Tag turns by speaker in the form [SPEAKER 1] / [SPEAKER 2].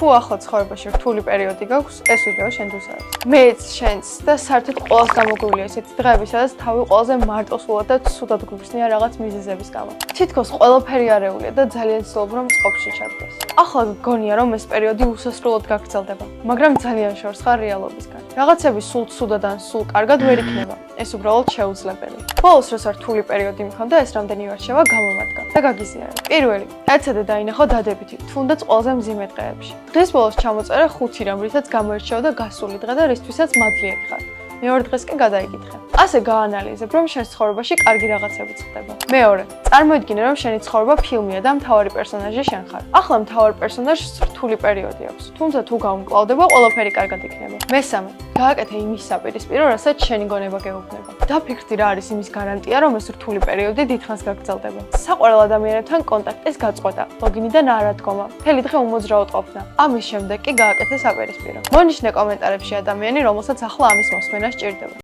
[SPEAKER 1] თუ ახლა ცხოვრებაში რთული პერიოდი გაქვს, ეს ვიდეო შენთვის არის. მეც, შენც და საერთოდ ყველას გამოგვივია ესეთი დღეები, სადაც თავი ყველაზე მარტოსულად და ცუდად გვიხსნია რაღაც მიზეზების გამო. თითქოს ყველაფერი არეულია და ძალიან ვცდილობ, რომ წყობში ჩადგეს. ახლა გგონია, რომ ეს პერიოდი უსასრულოდ გაგრძელდება, მაგრამ ძალიან შორს ხარ რეალობისგან. რაღაცები სულ ცუდად ან სულ კარგად ვერ იქნება. ეს უბრალოდ შეუძლებელი. ბოლოს როცა რთული პერიოდი მქონდა, ეს რამდენი ვარჩევა გამომადგა და გაგიზიარა. პირველი, ეცადე დაინახო დადებითი, თუნდაც ყველაზე მძიმე დღეებში. დღის ბოლოს ჩამოწერე 5 რამ, რითაც გამოირჩევა და გასული დღე და რისთვისაც მადლიერი ხარ. მეორე დღეს კი გადაიკითხე. ასე გაანალიზებ, რომ შენ ცხოვრებაში კარგი რაღაცებიც ხდება. მეორე, წარმოიდგინე, რომ შენი ცხოვრება ფილმია და მთავარი პერსონაჟი შენ ხარ. ახლა მთავარ პერსონაჟს რთული პერიოდი აქვს, თუმცა თუ გაუმკლავდება, ყველაფერი კარგად იქნება. მესამე, გააკეთე იმის საპირისპირო, რასაც შენი გონება გეუბნება. დაფიქრდი რა არის იმის გარანტია, რომ ეს რთული პერიოდი დიდხანს გაგრძელდება. საყვარელ ადამიანებთან კონტაქტის გაწყვეტა, ლოგინიდან არადგომა, მთელი დღე უმოძრაოდ ყოფნა. ამის შემდეგ კი გააკეთე საპირისპირო. მონიშნე კომენტარებში ადამიანი, რომელსაც ახლა ამის მოსმენა სჭირდება.